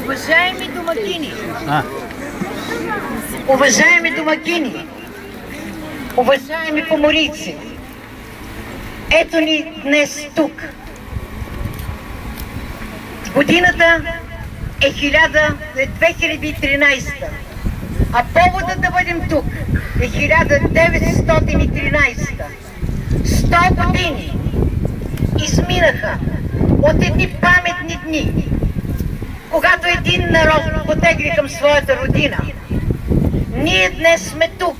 Уважаеми домакини, уважаеми домакини, уважаеми поморийци, ето ни днес тук. Годината е 2013, а поводът да бъдем тук е 1913. 100 години изминаха от едни паметни дни, когато един народ потегли към своята родина. Ние днес сме тук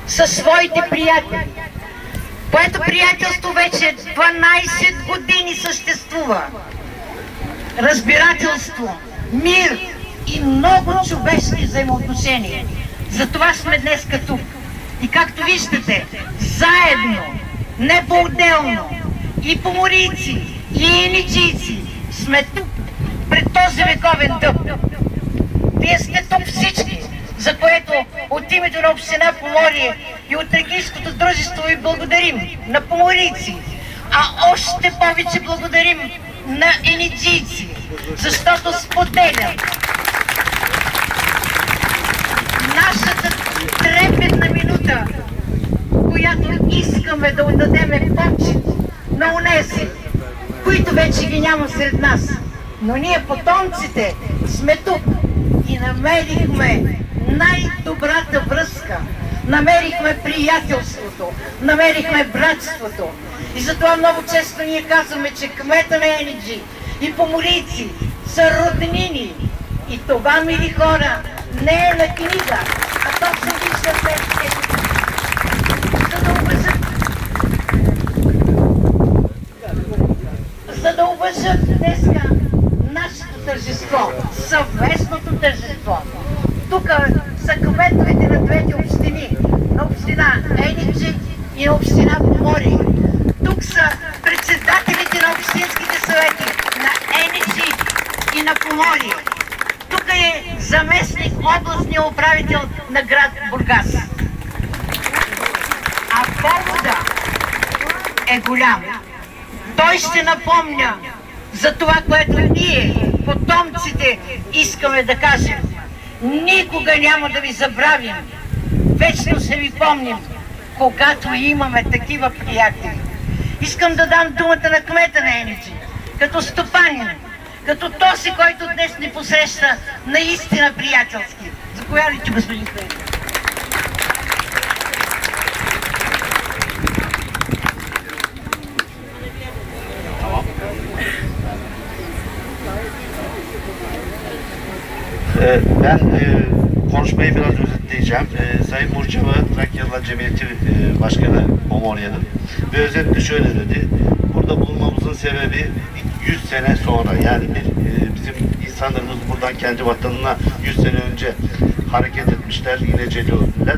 със своите приятели, което приятелство вече 12 години съществува. Разбирателство, мир и много човешки взаимоотношения. Затова сме днес тук. И както виждате, заедно, не по-отделно, и поморийци, и еничийци сме тук пред този вековен дъб. Вие сте тук всички, за което от името на община Поморие и от Тракийското дружество ви благодарим, на поморийци, а още повече благодарим на еничийци, защото споделят нашата трепетна минута, която искаме да отдадеме почет на онези, които вече ги няма сред нас. Но ние, потомците, сме тук и намерихме най-добрата връзка. Намерихме приятелството, намерихме братството. И затова много често ние казваме, че кмета на Еничи и поморийци са роднини. И това, мили хора, не е на книга, а точно виждате, за да уважат днеска нашето тържество, съвместното тържество. Тук са кметовете на двете общини, на община Еничи и на община Поморие. Тук са председателите на общинските съвети на Еничи и на Поморие. Тук е заместник областния управител на град Бургас. А повода е голям. Той ще напомня за това, което ние, потомците, искаме да кажем. Никога няма да ви забравим. Вечно ще ви помним, когато имаме такива приятели. Искам да дам думата на кмета на Еничи, като стопанин, като този, който днес ни посреща наистина приятелски. Заповядайте, господин кмет. Ben konuşmayı biraz özetleyeceğim. Sayın Murçava, Trakyalılar Cemiyeti Başkanı Pomorye'nin ve özetle şöyle dedi. Burada bulunmamızın sebebi 100 sene sonra, yani bizim insanlarımız buradan kendi vatanına 100 sene önce hareket etmişler. İneceliler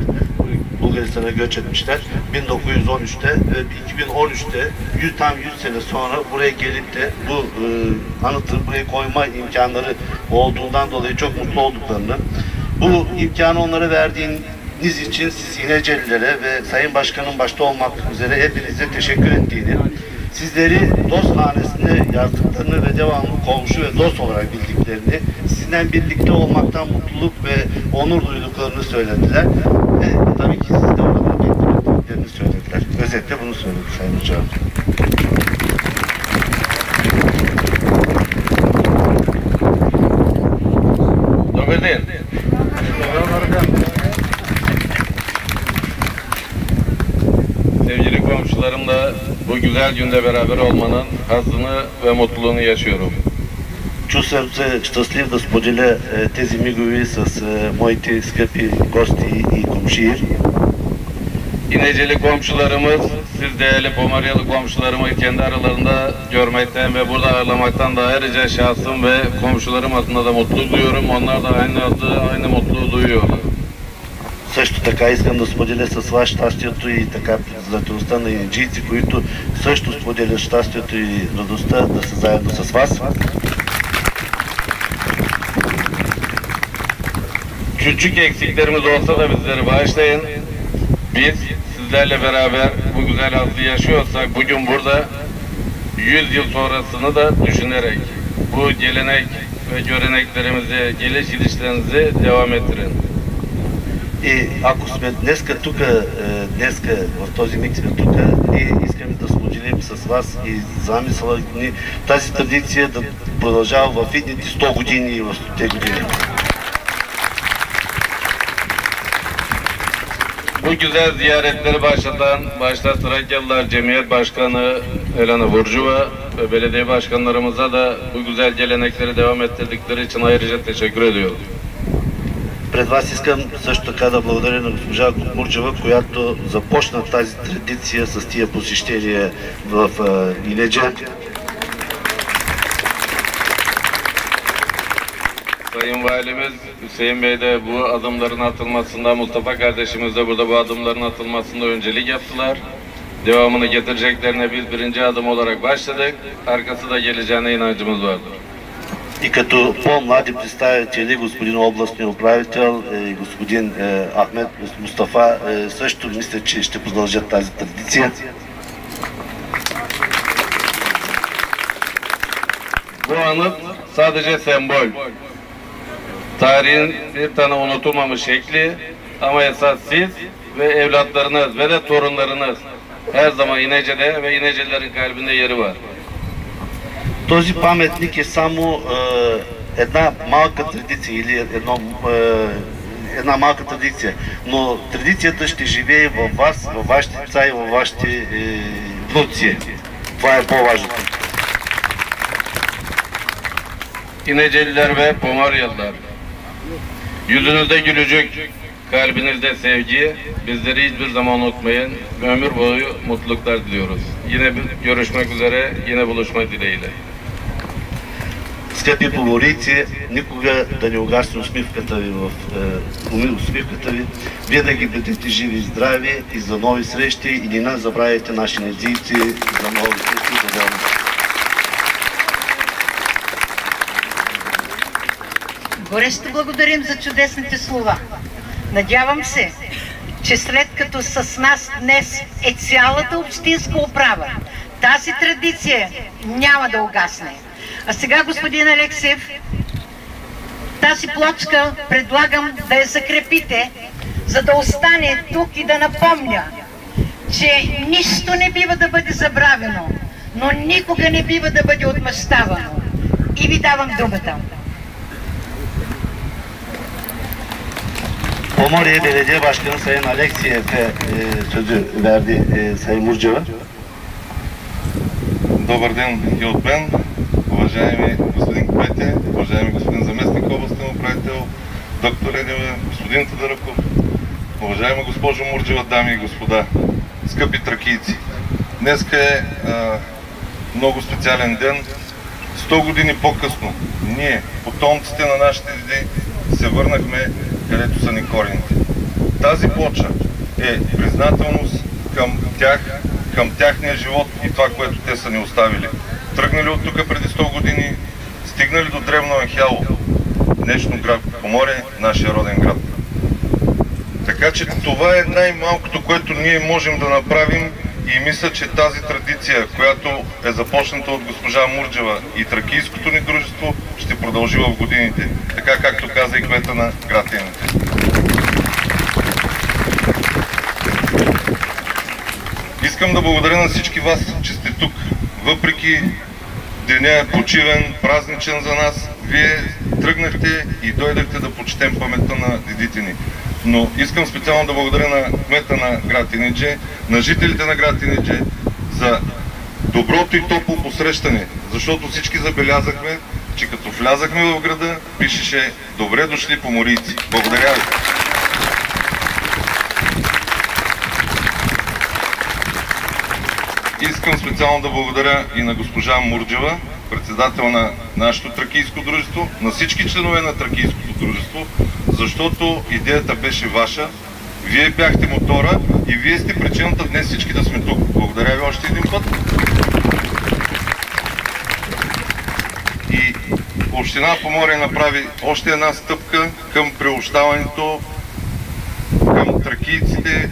Bulgaristan'a göç etmişler. 1913'te ve 2013'te tam 100 sene sonra buraya gelip de bu anıtı buraya koyma imkanları olduğundan dolayı çok mutlu olduklarını, bu imkanı onlara verdiğiniz için siz İnecelilere ve Sayın Başkan'ın başta olmak üzere hepinize teşekkür ettiğini, sizleri dost hanesine yazdıklarını ve devamlı komşu ve dost olarak bildiklerini, sizinle birlikte olmaktan mutluluk ve onur duyduklarını söylediler. Ve tabii ki siz de orada bildiklerini söylediler. Özetle bunu söyledi Sayın Hocam. Добър ден! Sevgili komşularımla bu güzel günde beraber olmanın hazzını ve mutluluğunu yaşıyorum. Чувствам се щастлив да споделя тези мигове с моите скъпи гости и комшии. İneceli komşularımız, siz değerli Pomoryalı komşularımı kendi aralarında görmekten ve burada ağırlamaktan da ayrıca şahsım ve komşularım adına da mutluluk duyuyorum. Onlar da aynı mutluluğu duyuyorlar. Също така искам да споделя с вас щастието и така признателността на инеджийци, които също споделят щастието и радостта да са заедно с вас. Küçük eksiklerimiz olsa da bizleri bağışlayın. Biz sizlerle beraber bu güzel hazzı yaşıyorsak bugün burada 100 yıl sonrasını da düşünerek bu gelenek ve göreneklerimizi, geliş gidişlerinizi devam ettirin. И ако сме днеска тук, днеска в този миг сме тук, ние искаме да споделим с вас и замисъла ни тази традиция да продължава в идните 100 години и в 100-те години. Bu güzel ziyaretleri başta Trakyalılar Cemiyet Başkanı Elena Burcuva ve belediye başkanlarımıza da bu güzel gelenekleri devam ettirdikleri için ayrıca teşekkür ediyorum. Пред вас искам също така да благодаря на госпожа Мурджева, която започна тази традиция с тия посещения в Инеджа. Sayın Valimiz Hüseyin Bey de bu adımların atılmasında, Mustafa kardeşimiz de burada bu adımların atılmasında öncelik yaptılar. Devamını getireceklerine biz birinci adım olarak başladık. Arkası da geleceğine inancımız vardır. И като по-млади представители, господин областния управител и господин Ахмед Мустафа също мисля, че ще продължат тази традиция. Bu anıt sadece sembol. Tarihin bir tane unutulmamış şekli ama esas siz ve evlatlarınız ve de torunlarınız her zaman İnece'de ve İnecelilerin kalbinde yeri var. Този паметник е само една малка традиция или една малка традиция, но традицията ще живее във вас, във вашите деца и във вашите внуци. Това е по-важното. İneceliler ve Pomaryalılar, yüzünüzde gülücük, kalbinizde sevgi, bizleri hiçbir zaman unutmayın. Ömür boyu mutluluklar diliyoruz. Yine görüşmek üzere, yine buluşmak dileğiyle. Скъпи поморийци, никога да не угасне усмивката ви усмивката ви. Винаги бъдете живи и здрави и за нови срещи и не забравяйте наши недзийци за нови срещи и за нови. Горещо благодарим за чудесните слова. Надявам се, че след като с нас днес е цялата общинска управа, тази традиция няма да угасне. А сега, господин Алексиев, тази плочка предлагам да я закрепите, за да остане тук и да напомня, че нищо не бива да бъде забравено, но никога не бива да бъде отмъщавано. И ви давам думата. Pomorya Belediye Başkanı Sayın Aleksiyev'e sözü verdi Sayın Murceva. Добър ден и от мен, уважаеми господин Кмете, уважаеми господин заместник областен управител, доктор Енева, господин Тодораков, уважаема госпожо Мурджева, дами и господа, скъпи тракийци. Днеска е много специален ден. 100 години по-късно ние, потомците на нашите деди, се върнахме където са ни корените. Тази плоча е признателност към тях, към тяхния живот и това, което те са ни оставили. Тръгнали от тук преди 100 години, стигнали до древно Анхяло, днешно град Поморие, нашия роден град. Така че това е най-малкото, което ние можем да направим и мисля, че тази традиция, която е започната от госпожа Мурджева и тракийското ни дружество, ще продължи в годините, така както каза и кмета на град Енеджа. Искам да благодаря на всички вас, че сте тук. Въпреки деня е почивен, празничен за нас, вие тръгнахте и дойдахте да почетем паметта на дедите ни. Но искам специално да благодаря на кмета на град Енеджа, на жителите на град Енеджа за доброто и топло посрещане, защото всички забелязахме, че като влязахме в града, пишеше "Добре дошли поморийци". Благодаря ви! Искам специално да благодаря и на госпожа Мурджева, председател на нашето тракийско дружество, на всички членове на тракийското дружество, защото идеята беше ваша, вие бяхте мотора и вие сте причината днес всички да сме тук. Благодаря ви още един път. И община Поморие направи още една стъпка към приобщаването към тракийците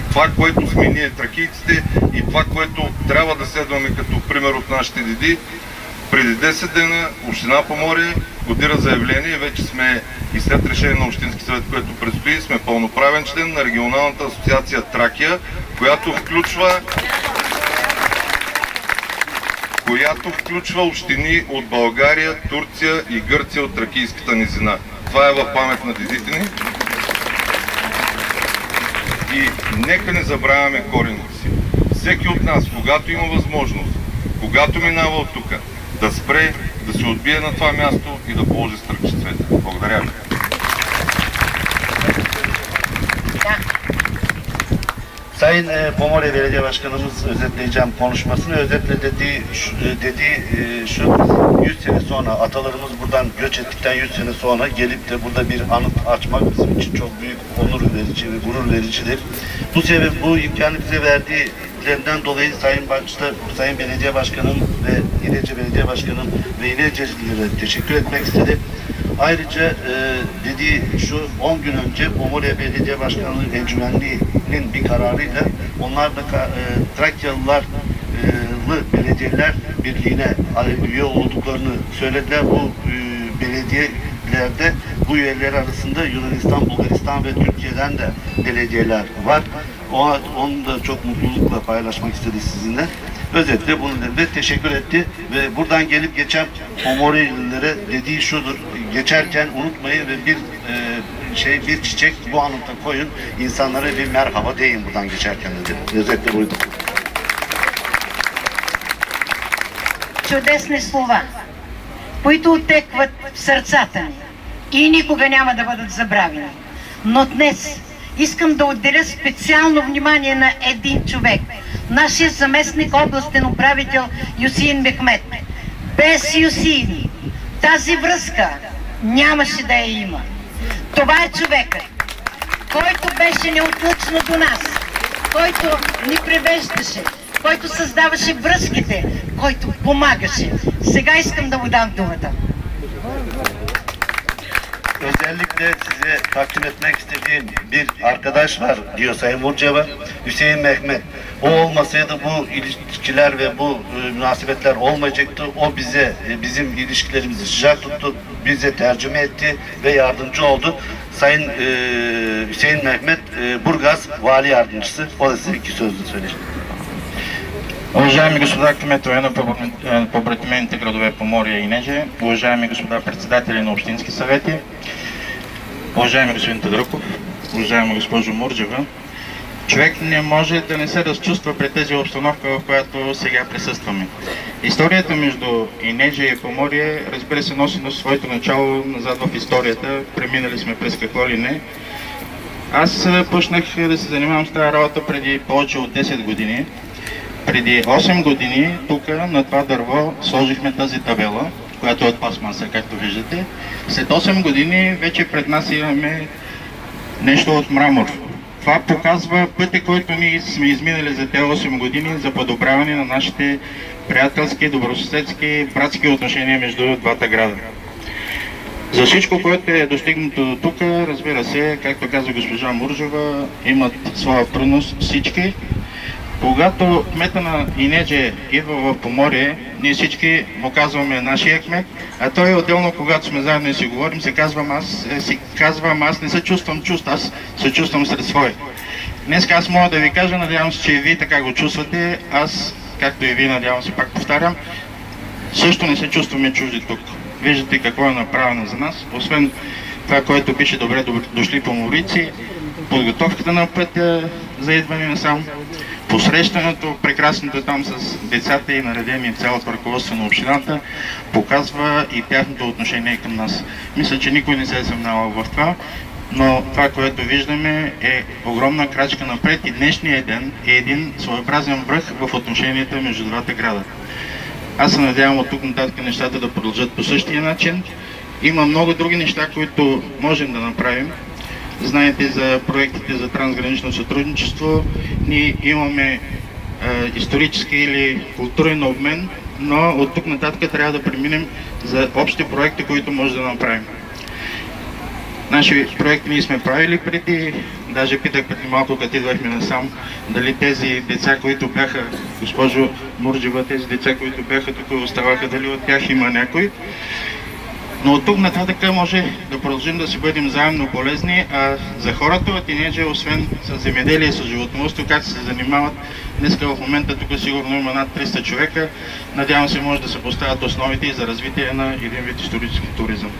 това, което сме ние тракийците и това, което трябва да следваме като пример от нашите деди. Преди 10 дена Община Поморие входира заявление, вече сме и след решение на Общински съвет, което предстои, сме пълноправен член на регионалната асоциация Тракия, която включва общини от България, Турция и Гърция от Тракийската низина. Това е в памет на дедите ни. И нека не забравяме корените си. Всеки от нас, когато има възможност, когато минава от тук, да спре, да се отбие на това място и да положи стръкче цвета. Благодаря ви. Sayın Pomorye Belediye Başkanımız özetleyeceğim konuşmasını. Özetledi şu 100 sene sonra atalarımız buradan göç ettikten 100 sene sonra gelip de burada bir anıt açmak bizim için çok büyük onur verici ve gurur vericidir. Bu imkanı bize verdiğinden dolayı Sayın Belediye Başkanım ve İnece Belediye Başkanım ve İnececilere teşekkür etmek istedim. Ayrıca dediği şu 10 gün önce Pomorye Belediye Başkanlığı Encümenliği'nin bir kararıyla onlar da Trakyalılar Belediyeler Birliği'ne üye olduklarını söylediler. Bu belediyelerde bu üyeler arasında Yunanistan, Bulgaristan ve Türkiye'den de belediyeler var. Onu da çok mutlulukla paylaşmak istedi sizinle. Özetle bunun üzerinde teşekkür etti ve buradan gelip geçen Pomoryelilere dediği şudur: geçerken unutmayın ve bir çiçek bu anıta koyun, insanlara bir merhaba deyin buradan geçerken dedi. Özetle buydu. Чудесни слова, които отекват в сърцата ни и никога няма да бъдат забравени. Но днес искам да отделя специално внимание на един човек, нашия заместник областен управител Юсеин Мехмет. Без Юсеин тази връзка нямаше да я има. Това е човекът, който беше неотлъчно до нас, който ни превеждаше, който създаваше връзките, който помагаше. Сега искам да му дам думата. Özellikle size takdim etmek istediğim bir arkadaş var diyor Sayın Murceva, Hüseyin Mehmet. O olmasaydı bu ilişkiler ve bu münasebetler olmayacaktı. O bizim ilişkilerimizi sıcak tuttu, bize tercüme etti ve yardımcı oldu. Sayın Hüseyin Mehmet, Burgaz Vali Yardımcısı. O da size 2 sözlü söyleyecek. Уважаеми господа кметове на побратимените градове Поморие и Инеже, уважаеми господа председатели на общински съвети, уважаеми господин Тодорков, уважаема госпожо Мурджева, човек не може да не се разчувства пред тази обстановка, в която сега присъстваме. Историята между Инеже и Поморие, разбира се, носи своето начало назад в историята, преминали сме през какво ли не. Аз почнах да се занимавам с тази работа преди повече от 10 години. Преди 8 години тук на това дърво сложихме тази табела, която е от пластмаса, както виждате. След 8 години вече пред нас имаме нещо от мрамор. Това показва пътя, който ние сме изминали за тези 8 години за подобряване на нашите приятелски, добросъседски, братски отношения между двата града. За всичко, което е достигнато до тук, разбира се, както каза госпожа Мурджева, имат своя принос всички. Когато кмета на Инеже идва в Поморие, ние всички му казваме нашия кмет, а той отделно, когато сме заедно и си говорим, си казвам аз не се чувствам чуст, аз се чувствам сред свои. Днес аз мога да ви кажа, надявам се, че и вие така го чувствате, аз, както и вие, надявам се, пак повтарям, също не се чувстваме чужди тук. Виждате какво е направено за нас, освен това, което пише добре дошли поморици, подготовката на пътя за идване насам, посрещането, прекрасното там с децата и наредени цялото ръководство на общината, показва и тяхното отношение към нас. Мисля, че никой не се е съмнявал в това, но това, което виждаме, е огромна крачка напред и днешният ден е един своеобразен връх в отношенията между двата града. Аз се надявам от тук нататък нещата да продължат по същия начин. Има много други неща, които можем да направим. Знаете за проектите за трансгранично сътрудничество. Ние имаме исторически или културен обмен, но от тук нататък трябва да преминем за общи проекти, които може да направим. Наши проекти ние сме правили преди, даже питах преди малко, като идвахме насам, дали тези деца, които бяха, госпожо Мурджева, тези деца, които бяха тук оставаха, дали от тях има някой. Но от тук нататък може да продължим да си бъдем заедно полезни, а за хората от Инеджа, освен с земеделие, с животновъдство, как се занимават, днеска в момента тук сигурно има над 300 човека. Надявам се може да се поставят основите и за развитие на един вид исторически туризъм.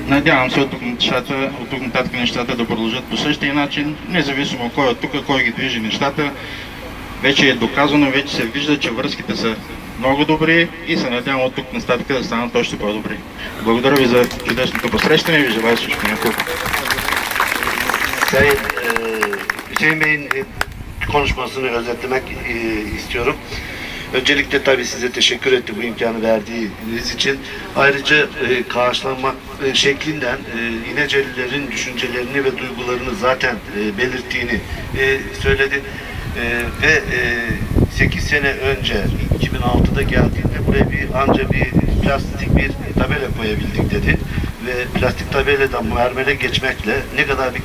Надявам се от тук нататък нещата да продължат по същия начин, независимо кой от тук, кой ги движи нещата. Вече е доказано, вече се вижда, че връзките са много добри и се надявам от тук нататък да станат още по-добри. Благодаря ви за чудесното посрещане и ви желая всичко няколко. Hüseyin Bey'in konuşmasını özetlemek istiyorum. Öncelikle tabii size teşekkür etti bu imkanı verdiğiniz için. Ayrıca karşılanmak şeklinden İnecelilerin düşüncelerini ve duygularını zaten belirttiğini söyledi. Ve 8 sene önce 2006'da geldiğinde buraya ancak bir plastik bir tabela koyabildik dedi. Ve plastik tabeladan mermere geçmekle ne kadar bir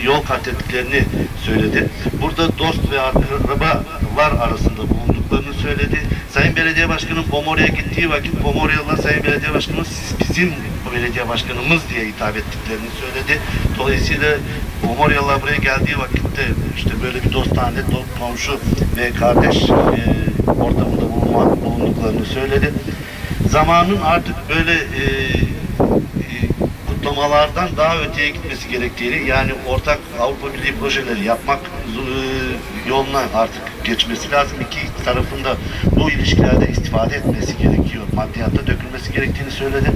yol kat ettiklerini söyledi. Burada dost ve akrabalar arasında bulunduklarını söyledi. Sayın Belediye Başkanım Pomorya gittiği vakit Pomoryalılar Sayın Belediye Başkanımız siz bizim belediye başkanımız diye hitap ettiklerini söyledi. Dolayısıyla Pomoryalılar buraya geldiği vakitte işte böyle bir dostane, komşu ve kardeş ortamında bulunduklarını söyledi. Zamanın artık böyle kutlamalardan daha öteye gitmesi gerektiğini, yani ortak Avrupa Birliği projeleri yapmak yoluna artık geçmesi lazım. İki tarafında bu ilişkilerde istifade etmesi gerekiyor. Maddiyatta dökülmesi gerektiğini söyledi.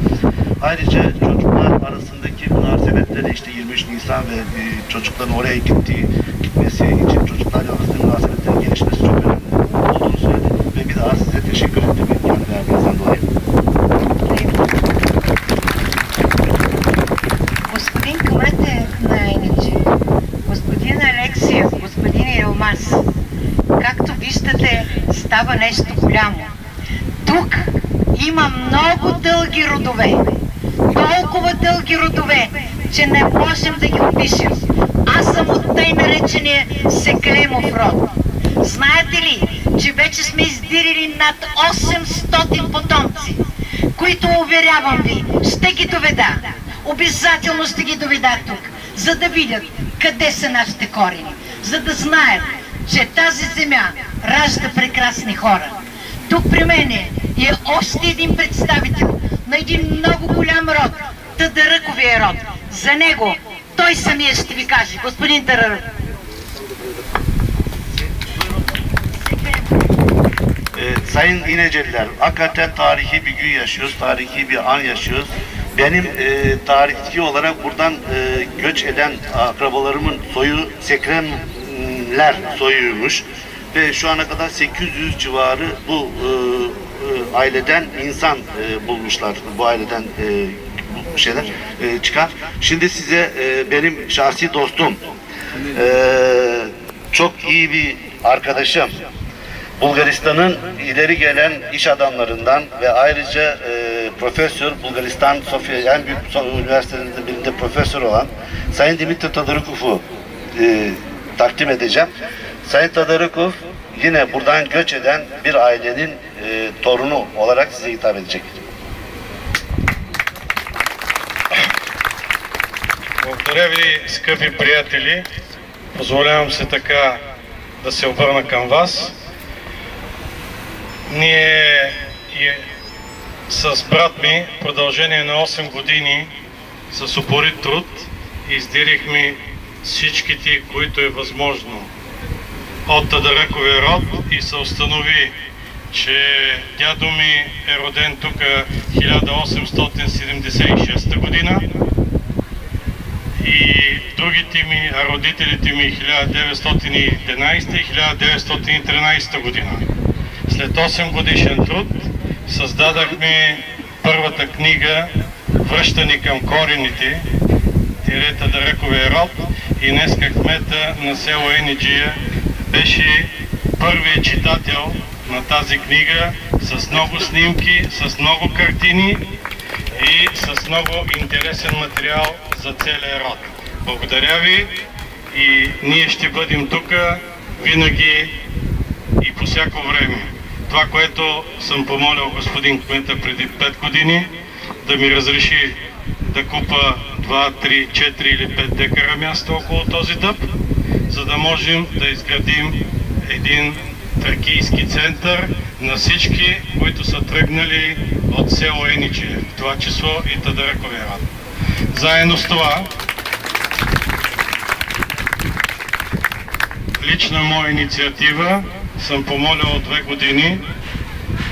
Ayrıca çocuklar arasındaki münasebetleri işte 23 Nisan ve çocukların oraya gitmesi için çocuklarla arasındaki münasebetlerin gelişmesi çok önemli olduğunu söyledi. Ve bir daha size teşekkür ettim imkanı verdiğinizden dolayı. Господин кмете на Инеджи, господин Алексиев, господин Елмаз, както виждате, става нещо голямо. Тук има много дълги родове, толкова дълги родове, че не можем да ги опишем. Аз съм от тъй наречения Секлемов род. Знаете ли, че вече сме издирили над 800 потомци, които, уверявам ви, ще ги доведа. Обязателно ще ги доведа тук, за да видят къде са нашите корени, за да знаят, че тази земя ражда прекрасни хора. Тук при мен е още един представител на един много голям род, Тадаръковия род. За него той самия ще ви kаже, господин Тадарък. Sayın İneceliler, hakikaten tarihi bir gün yaşıyoruz, tarihi bir an yaşıyoruz. Benim tarihçi olarak buradan göç eden akrabalarımın soyu Sekremler soyuymuş. Ve şu ana kadar 800 civarı bu aileden insan bulmuşlar. Bu aileden şeyler çıkar. Şimdi size benim şahsi dostum, çok iyi bir arkadaşım, Bulgaristan'ın ileri gelen iş adamlarından ve ayrıca profesör, Bulgaristan Sofya en büyük üniversitelerinden birinde profesör olan Sayın Dimitri Todorokov'u takdim edeceğim. Sayın Todorokov yine buradan göç eden bir ailenin torunu olarak size hitap edecek. Благодаря ви, скъпи приятели. Позволявам се така да се обърна към вас. Ние с брат ми в продължение на 8 години с упорит труд издирихме всичките, които е възможно от Тадаръковия род и се установи, че дядо ми е роден тук 1876 година и другите ми, родителите ми 1911 и 1913 година. След 8 годишен труд създадахме първата книга "Връщане към корените" Тадаръковия род и днеска кмета на село Енеджия беше първият читател на тази книга с много снимки, с много картини и с много интересен материал за целия род. Благодаря ви и ние ще бъдем тук винаги и по всяко време. Това, което съм помолил господин кмета преди 5 години, да ми разреши да купа 2, 3, 4 или 5 декара място около този дъб, за да можем да изградим един тракийски център на всички, които са тръгнали от село Ениче, в това число и Тадаръковия род. Заедно с това, лична моя инициатива, съм помолил от 2 години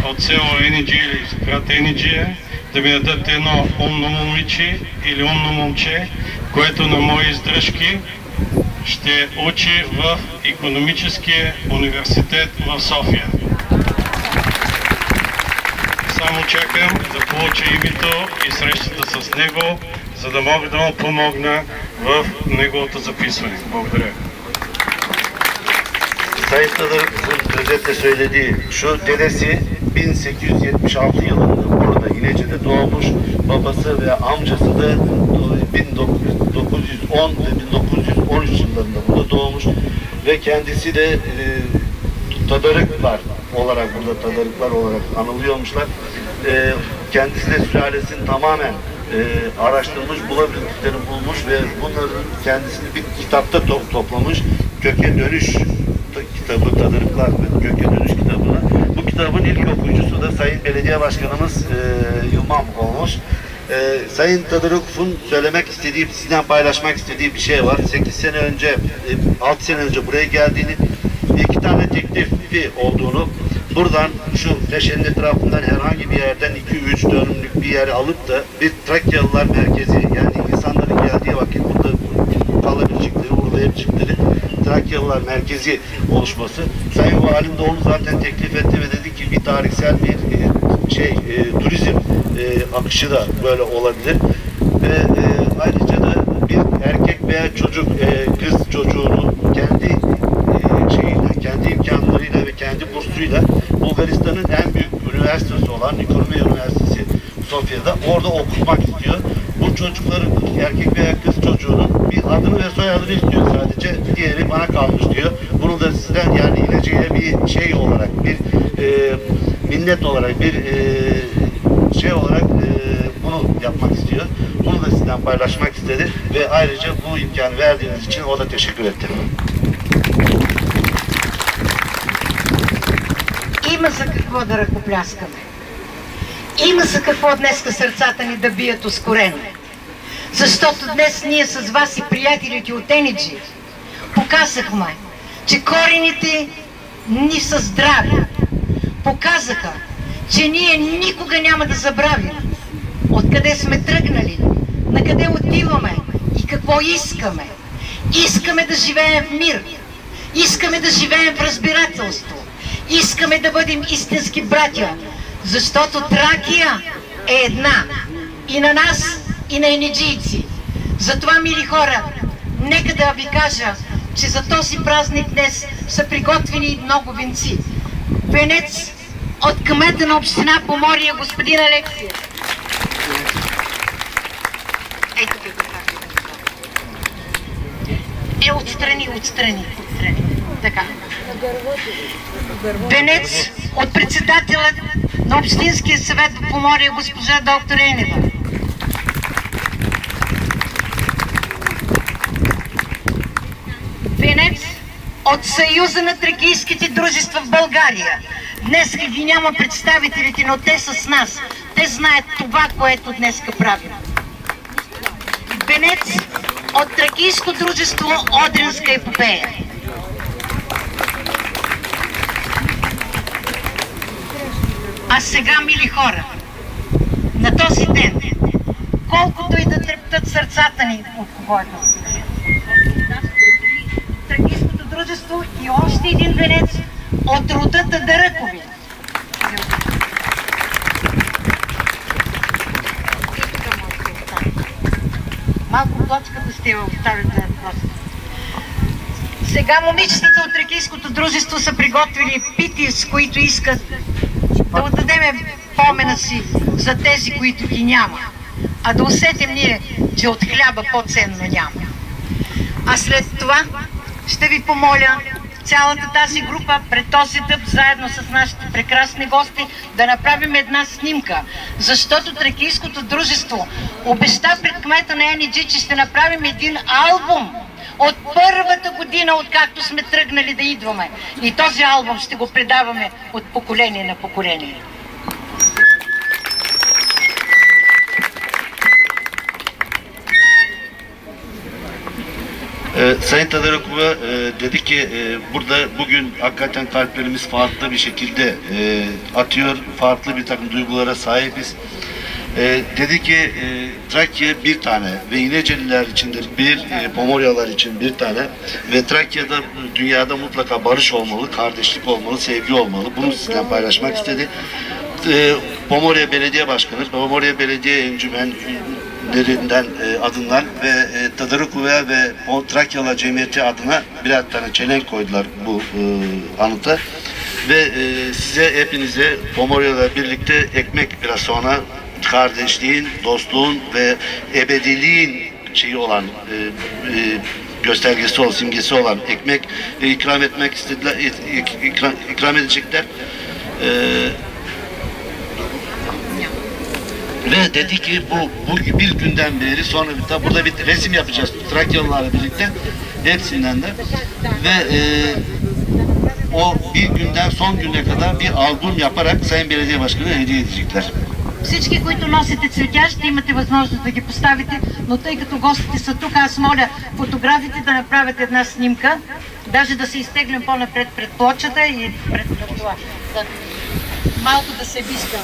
от село Ениче или град Ениче да ми дадат едно умно момиче или умно момче, което на мои издръжки ще учи в Икономическия университет в София. Само чакам да получа името и срещата с него, за да мога да му помогна в неговото записване. Благодаря. Sayın Tadırık söylediği şu dedesi 1876 yılında burada İnece'de doğmuş, babası ve amcası da 1910 ve 1913 yıllarında burada doğmuş ve kendisi de Tadarıklar olarak burada Tadarıklar olarak anılıyormuşlar. Kendisi de sülalesini tamamen araştırmış, bulabildiklerini bulmuş ve bunların kendisini bir kitapta toplamış. Köke Dönüş kitabı, Tadırıklar ve Köke Dönüş kitabını. Bu kitabın ilk okuyucusu da Sayın Belediye Başkanımız Yılmam olmuş. Sayın Tadırıkov'un söylemek istediği, sizden paylaşmak istediği bir şey var. 8 sene önce, 6 sene önce buraya geldiğini, 2 tane teklifi olduğunu, buradan şu Teşe'nin etrafından herhangi bir yerden 2-3 dönümlük bir yeri alıp da bir Trakyalılar merkezi, yani insanların geldiği vakit burada kalabilecekleri, uğurlayabilecekleri Trakyalılar merkezi oluşması. Sayın Valim de onu zaten teklif etti ve dedi ki bir tarihsel bir turizm akışı da böyle olabilir. Ve ayrıca da bir erkek veya çocuk, kız çocuğunu kendi kendi imkanlarıyla ve kendi bursuyla Bulgaristan'ın en büyük üniversitesi olan Ekonomi Üniversitesi Sofya'da orada okutmak istiyor. Bu çocukların, erkek veya kız çocuğunun bir adını ve soyadını istiyor sadece. Diğeri bana kalmış diyor. Bunu da sizden, yani İnece'ye bir şey olarak, bir minnet olarak, bir olarak bunu yapmak istiyor. Bunu da sizden paylaşmak istedi ve ayrıca bu imkanı verdiğiniz için o da teşekkür etti. Има за какво да ръкопляскаме. Има за какво днеска сърцата ни да бият ускорено. Защото днес ние с вас и приятелите от Ениче показахме, че корените ни са здрави. Показаха, че ние никога няма да забравим откъде сме тръгнали, на къде отиваме и какво искаме. Искаме да живеем в мир, искаме да живеем в разбирателство, искаме да бъдем истински братя, защото Тракия е една и на нас, и на енеджийци. Затова, мили хора, нека да ви кажа, че за този празник днес са приготвени много венци. Венец от кмета на община Поморие, господин Алексия. Ето ви го. Отстрани. Така. Венец от председателя на Общинския съвет в Поморие, госпожа доктор Енева. Венец от Съюза на тракийските дружества в България. Днес ги няма представителите, но те са с нас. Те знаят това, което днеска правим. Венец от Тракийско дружество Одринска епопея. А сега, мили хора, на този ден, колкото и да трептат сърцата ни, от кого е това? Тракийското дружество и още един венец от рода Тадаръкови. Малко плочката ще я оставим да просто. Сега момичетата от Тракийското дружество са приготвили пити, с които искат да отдадем помена си за тези, които ги няма, а да усетим ние, че от хляба по-ценно няма. А след това ще ви помоля цялата тази група пред този дъб, заедно с нашите прекрасни гости, да направим една снимка. Защото Тракийското дружество обеща пред кмета на ЕНГ, че ще направим един албум от първата година, откакто сме тръгнали да идваме. И този албум ще го предаваме от поколение на поколение. Sayın Tadarakova dedi ki burada bugün hakikaten kalplerimiz farklı bir şekilde atıyor, farklı bir takım duygulara sahibiz. Dedi ki Trakya bir tane ve İneceliler içindir bir, Pomoryalılar için bir tane ve Trakya'da, dünyada mutlaka barış olmalı, kardeşlik olmalı, sevgi olmalı. Bunu sizinle paylaşmak istedi. Pomorya Belediye Başkanı, Pomorya Belediye Encümenlerinden adından ve Tadarakova ve Trakyalılar Cemiyeti adına birer tane çelenk koydular bu anıta. Ve size, hepinize Pomoryalılarla birlikte ekmek, biraz sonra kardeşliğin, dostluğun ve ebediliğin şeyi olan göstergesi olan, simgesi olan ekmek ikram etmek istediler, ikram edecekler. Ve dedi ki bu bir günden beri sonra burada bir resim yapacağız Trakyalılarla birlikte, hepsinden de ve o bir günden son güne kadar bir albüm yaparak Sayın Belediye Başkanı'na hediye edecekler. Всички, които носите цветя, ще имате възможност да ги поставите, но тъй като гостите са тук, аз моля фотографите да направят една снимка, даже да се изтеглим по-напред пред плочата и пред това. Малко да се вижда.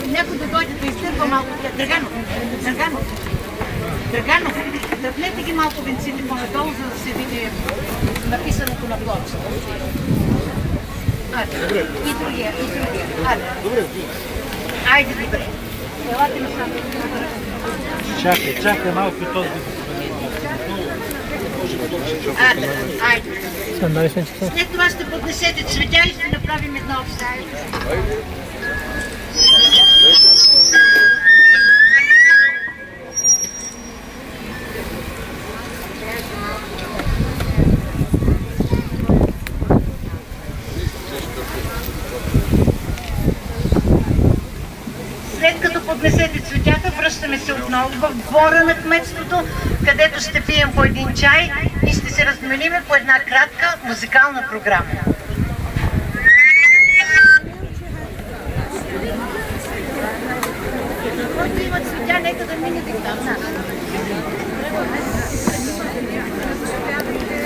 Някой да дойде да изтърва малко. Драгано, дръпнете ги малко венците по-надолу, за да се види написаното на плочата. И другия. Айде, добре. Елате на сам. Чакай малко и този. Айде. След това ще поднесете цветя и ще направим едно обсъждане. След като поднесете цветята, връщаме се отново в двора на кметството, където ще пием по един чай и ще се размениме по една кратка музикална програма. Който има цветя, нека да минете там.